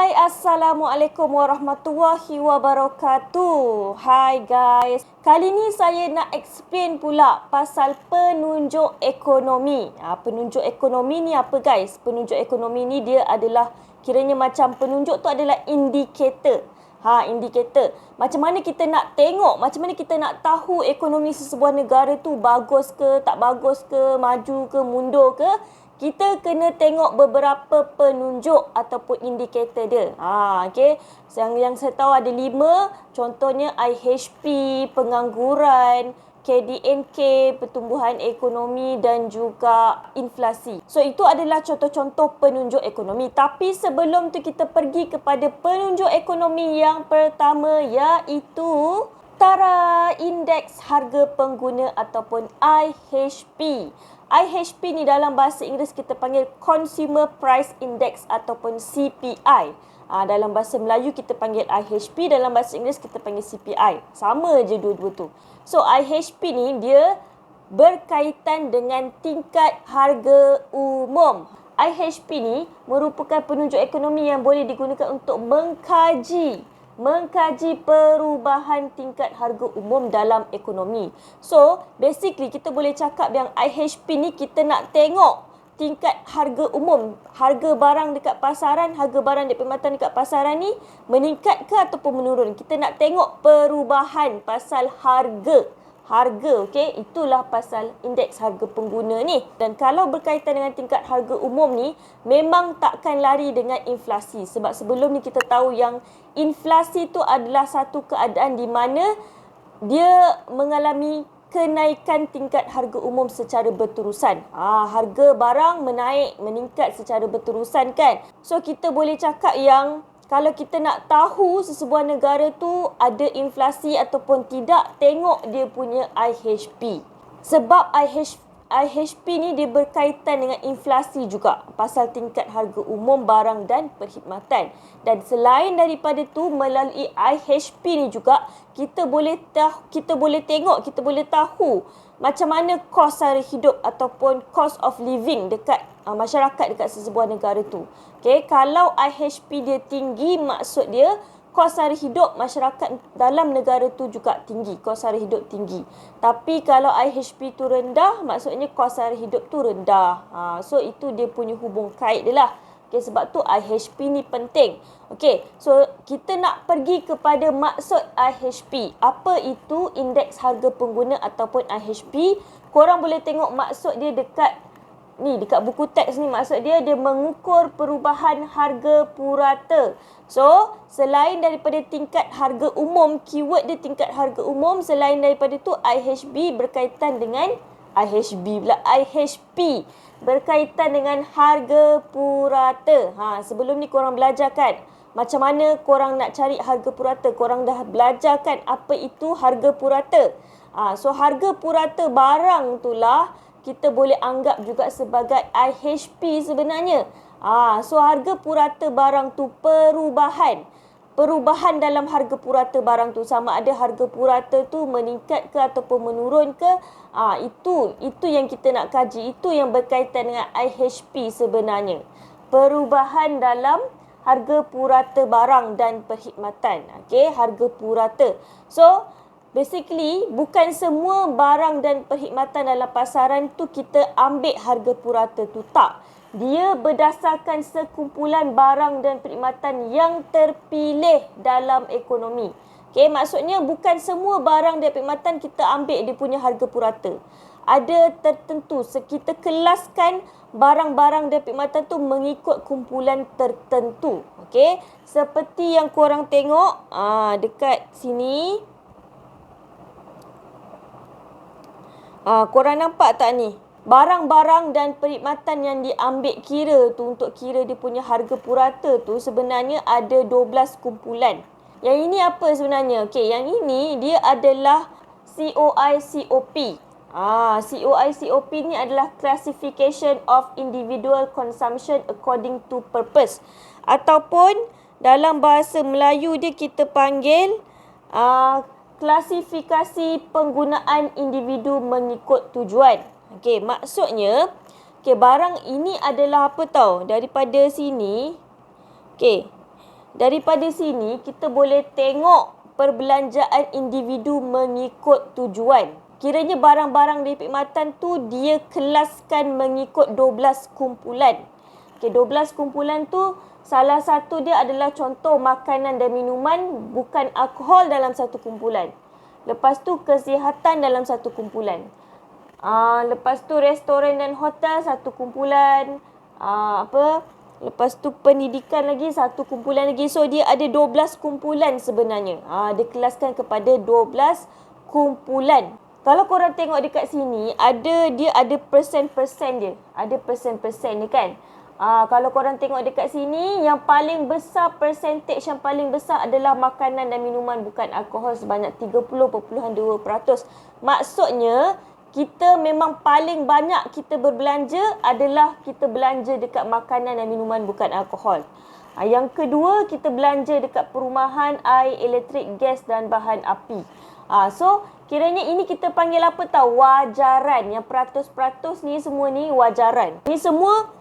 Hai, Assalamualaikum warahmatullahi wabarakatuh. Hai guys, kali ni saya nak explain pula pasal penunjuk ekonomi. Penunjuk ekonomi ni apa guys? Penunjuk ekonomi ni dia adalah kiranya macam penunjuk tu adalah indikator. Indikator. Macam mana kita nak tengok, macam mana kita nak tahu ekonomi sesebuah negara tu bagus ke, tak bagus ke, maju ke, mundur ke. Kita kena tengok beberapa penunjuk ataupun indikator dia. Okey. Yang saya tahu ada 5, contohnya IHP, pengangguran, KDNK, pertumbuhan ekonomi dan juga inflasi. So itu adalah contoh-contoh penunjuk ekonomi. Tapi sebelum tu kita pergi kepada penunjuk ekonomi yang pertama, iaitu Indeks Harga Pengguna ataupun IHP. IHP ni dalam bahasa Inggeris kita panggil Consumer Price Index ataupun CPI. Dalam bahasa Melayu kita panggil IHP, dalam bahasa Inggeris kita panggil CPI. Sama je dua-dua tu. So IHP ni dia berkaitan dengan tingkat harga umum. IHP ni merupakan penunjuk ekonomi yang boleh digunakan untuk mengkaji perubahan tingkat harga umum dalam ekonomi. So, basically kita boleh cakap yang IHP ni kita nak tengok tingkat harga umum, harga barang dekat pasaran, harga barang di perkhidmatan dekat pasaran ni meningkat ke ataupun menurun. Kita nak tengok perubahan pasal harga, okey, itulah pasal indeks harga pengguna ni. Dan kalau berkaitan dengan tingkat harga umum ni, memang takkan lari dengan inflasi. Sebab sebelum ni kita tahu yang inflasi tu adalah satu keadaan di mana dia mengalami kenaikan tingkat harga umum secara berterusan. Harga barang meningkat secara berterusan kan. So kita boleh cakap yang kalau kita nak tahu sesebuah negara tu ada inflasi ataupun tidak, tengok dia punya IHP. Sebab IHP ni dia berkaitan dengan inflasi juga, pasal tingkat harga umum barang dan perkhidmatan. Dan selain daripada tu, melalui IHP ni juga kita boleh tahu macam mana kos sara hidup ataupun cost of living dekat masyarakat dekat sesebuah negara tu. Okay, kalau IHP dia tinggi, maksud dia kos sara hidup masyarakat dalam negara tu juga tinggi, kos sara hidup tinggi. Tapi kalau IHP tu rendah, maksudnya kos sara hidup tu rendah. So itu dia punya hubung kait dia lah. Okay, sebab tu IHP ni penting. Okay, so kita nak pergi kepada maksud IHP. Apa itu indeks harga pengguna ataupun IHP? Korang boleh tengok maksud dia dekat buku teks ni. Maksud dia mengukur perubahan harga purata. So, selain daripada tingkat harga umum, keyword dia tingkat harga umum, selain daripada tu IHP berkaitan dengan IHP berkaitan dengan harga purata. Sebelum ni korang belajar kan macam mana korang nak cari harga purata. Korang dah belajar kan apa itu harga purata. So harga purata barang itulah kita boleh anggap juga sebagai IHP sebenarnya. So harga purata barang tu perubahan dalam harga purata barang tu, sama ada harga purata tu meningkat ke ataupun menurun ke. Itu yang kita nak kaji. Itu yang berkaitan dengan IHP sebenarnya. Perubahan dalam harga purata barang dan perkhidmatan. Okay, harga purata. So, basically, bukan semua barang dan perkhidmatan dalam pasaran tu kita ambil harga purata tu. Tak. Dia berdasarkan sekumpulan barang dan perkhidmatan yang terpilih dalam ekonomi. Okay, maksudnya bukan semua barang dan perkhidmatan kita ambil dia punya harga purata. Ada tertentu. Kita kelaskan barang-barang dan perkhidmatan tu mengikut kumpulan tertentu. Okay, seperti yang korang tengok dekat sini. Korang nampak tak ni? Barang-barang dan perkhidmatan yang diambil kira tu untuk kira dia punya harga purata tu sebenarnya ada 12 kumpulan. Yang ini apa sebenarnya? Okey, yang ini dia adalah COI-COP. COI-COP ni adalah Classification of Individual Consumption According to Purpose. Ataupun dalam bahasa Melayu dia kita panggil klasifikasi penggunaan individu mengikut tujuan. Okey, maksudnya barang ini adalah apa tau? Daripada sini, okey, Daripada sini, kita boleh tengok perbelanjaan individu mengikut tujuan. Kiranya barang-barang di perkhidmatan tu dia kelaskan mengikut 12 kumpulan. Okey, 12 kumpulan tu salah satu dia adalah contoh makanan dan minuman bukan alkohol dalam satu kumpulan. Lepas tu kesihatan dalam satu kumpulan. Lepas tu restoran dan hotel satu kumpulan. Lepas tu pendidikan lagi satu kumpulan lagi. So dia ada 12 kumpulan sebenarnya. Dia kelaskan kepada 12 kumpulan. Kalau korang tengok dekat sini, dia ada persen-persen dia. Ada persen-persen dia kan. Kalau korang tengok dekat sini, yang paling besar, percentage yang paling besar adalah makanan dan minuman bukan alkohol sebanyak 30.2%. Maksudnya, kita memang paling banyak kita berbelanja adalah kita belanja dekat makanan dan minuman bukan alkohol. Yang kedua, kita belanja dekat perumahan, air, elektrik, gas dan bahan api. So, kiranya ini kita panggil apa tahu? Wajaran. Yang peratus-peratus ni semua ni wajaran. Ini semua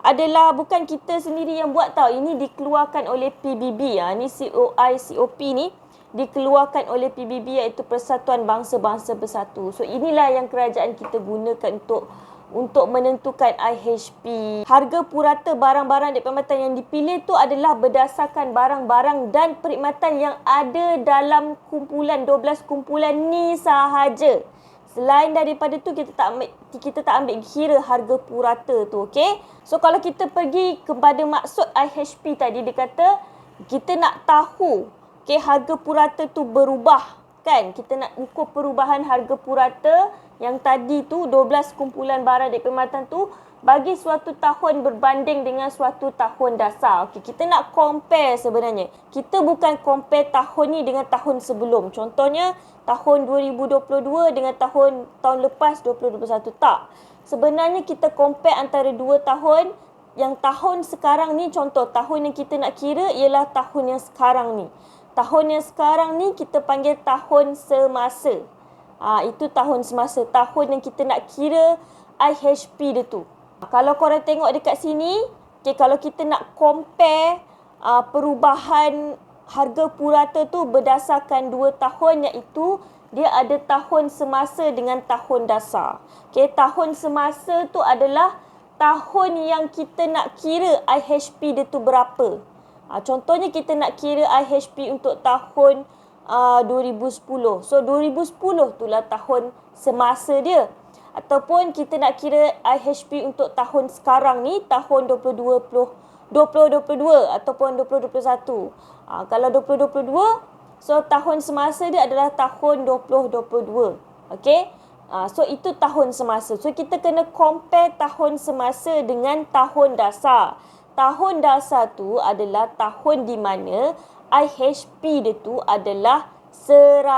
adalah bukan kita sendiri yang buat tahu. Ini dikeluarkan oleh PBB. Ini COI, COP ni dikeluarkan oleh PBB iaitu Persatuan Bangsa-Bangsa Bersatu. So inilah yang kerajaan kita gunakan untuk menentukan IHP. Harga purata barang-barang di perkhidmatan yang dipilih tu adalah berdasarkan barang-barang dan perkhidmatan yang ada dalam kumpulan 12 kumpulan ni sahaja. Selain daripada tu kita tak ambil kira harga purata tu, okey? So kalau kita pergi kepada maksud IHP tadi, dia kata kita nak tahu harga purata tu berubah, kan? Kita nak ukur perubahan harga purata yang tadi tu 12 kumpulan barang di perkhidmatan tu bagi suatu tahun berbanding dengan suatu tahun dasar. Okey, kita nak compare sebenarnya. Kita bukan compare tahun ni dengan tahun sebelum. Contohnya tahun 2022 dengan tahun lepas 2021. Tak. Sebenarnya kita compare antara dua tahun. Yang tahun sekarang ni, contoh tahun yang kita nak kira ialah tahun yang sekarang ni. Tahun yang sekarang ni kita panggil tahun semasa. Itu tahun semasa. Tahun yang kita nak kira IHP dia tu. Kalau korang tengok dekat sini, kalau kita nak compare perubahan harga purata tu berdasarkan 2 tahun, iaitu dia ada tahun semasa dengan tahun dasar. Tahun semasa tu adalah tahun yang kita nak kira IHP dia tu berapa. Contohnya kita nak kira IHP untuk tahun 2010. So 2010 itulah tahun semasa dia. Ataupun kita nak kira IHP untuk tahun sekarang ni, tahun 2022 ataupun 2021. Kalau 2022, so tahun semasa dia adalah tahun 2022. Okey? So itu tahun semasa. So kita kena compare tahun semasa dengan tahun dasar. Tahun dasar tu adalah tahun di mana IHP dia tu adalah 100.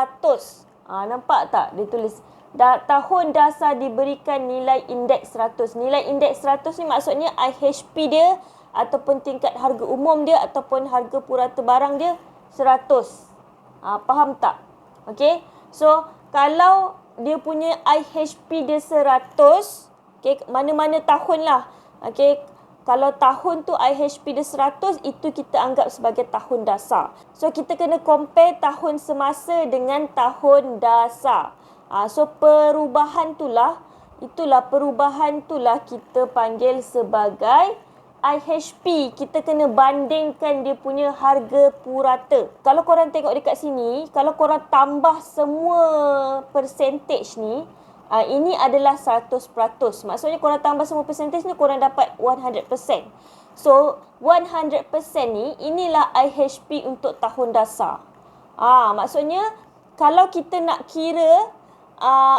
Nampak tak? Dia tulis tahun dasar diberikan nilai indeks 100. Nilai indeks 100 ni maksudnya IHP dia ataupun tingkat harga umum dia ataupun harga purata barang dia 100. Faham tak? Okey. So, kalau dia punya IHP dia 100, mana-mana tahun lah. Okey. Kalau tahun tu IHP dia 100, itu kita anggap sebagai tahun dasar. So, kita kena compare tahun semasa dengan tahun dasar. So perubahan itulah kita panggil sebagai IHP. Kita kena bandingkan dia punya harga purata. Kalau korang tengok dekat sini, kalau korang tambah semua percentage ni, ini adalah 100%. Maksudnya korang tambah semua percentage ni, korang dapat 100%. So 100% ni, inilah IHP untuk tahun dasar. Maksudnya kalau kita nak kira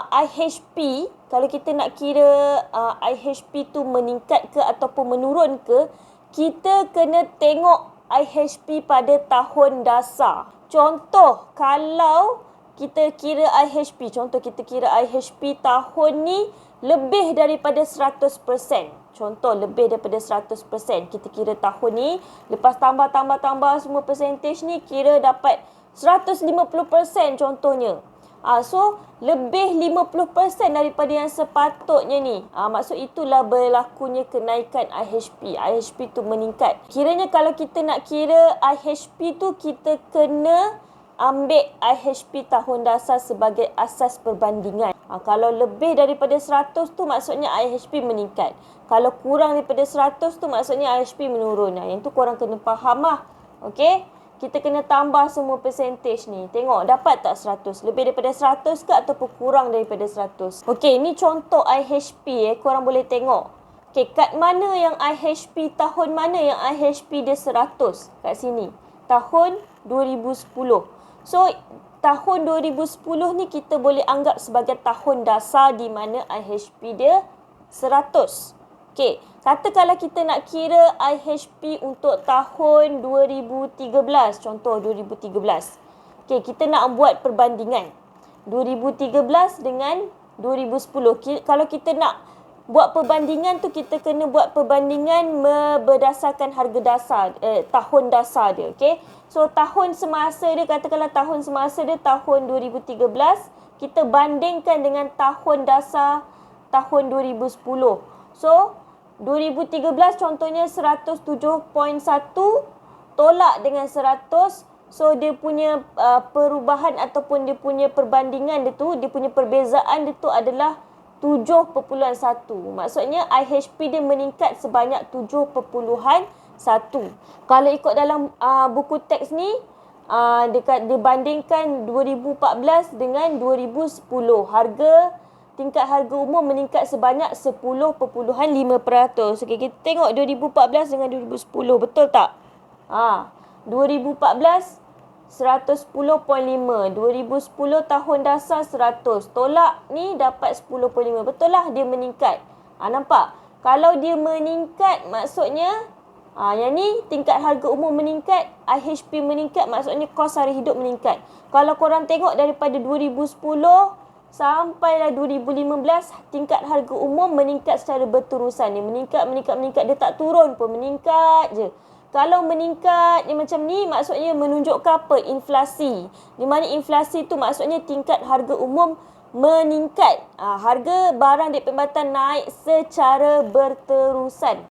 IHP, kalau kita nak kira IHP tu meningkat ke ataupun menurun ke, kita kena tengok IHP pada tahun dasar. Contoh, kalau kita kira IHP, tahun ni lebih daripada 100%. Contoh, lebih daripada 100%. Kita kira tahun ni, lepas tambah semua percentage ni, kira dapat 150% contohnya. So lebih 50% daripada yang sepatutnya ni. Maksud itulah berlakunya kenaikan IHP. IHP tu meningkat. Kiranya kalau kita nak kira IHP tu, kita kena ambil IHP tahun dasar sebagai asas perbandingan. Kalau lebih daripada 100 tu maksudnya IHP meningkat. Kalau kurang daripada 100 tu maksudnya IHP menurun. Yang tu korang kena faham lah. Okey? Kita kena tambah semua percentage ni. Tengok dapat tak 100? Lebih daripada 100 ke ataupun kurang daripada 100? Okey, ni contoh IHP korang boleh tengok. Okey, kat mana yang IHP, tahun mana yang IHP dia 100? Kat sini. Tahun 2010. So, tahun 2010 ni kita boleh anggap sebagai tahun dasar di mana IHP dia 100. Okey, katakanlah kita nak kira IHP untuk tahun 2013. Contoh 2013. Okey, kita nak buat perbandingan 2013 dengan 2010. Kalau kita nak buat perbandingan tu, kita kena buat perbandingan berdasarkan harga dasar, tahun dasar dia. Okey, so tahun semasa dia, katakanlah tahun semasa dia tahun 2013, kita bandingkan dengan tahun dasar tahun 2010. So 2013 contohnya 107.1 tolak dengan 100. So dia punya perubahan ataupun dia punya perbandingan dia tu, dia punya perbezaan dia tu adalah 7.1. Maksudnya IHP dia meningkat sebanyak 7.1. Kalau ikut dalam buku teks ni, dibandingkan 2014 dengan 2010, tingkat harga umum meningkat sebanyak 10.5%. Okey, kita tengok 2014 dengan 2010, betul tak? 2014 110.5, 2010 tahun dasar 100, tolak ni dapat 10.5. Betul lah dia meningkat. Nampak? Kalau dia meningkat maksudnya yang ni tingkat harga umum meningkat, IHP meningkat, maksudnya kos sara hidup meningkat. Kalau korang tengok daripada 2010 sampailah 2015, tingkat harga umum meningkat secara berterusan. Dia meningkat. Dia tak turun pun, meningkat je. Kalau meningkat dia macam ni, maksudnya menunjukkan apa? Inflasi. Di mana inflasi tu maksudnya tingkat harga umum meningkat. Harga barang di perkhidmatan naik secara berterusan.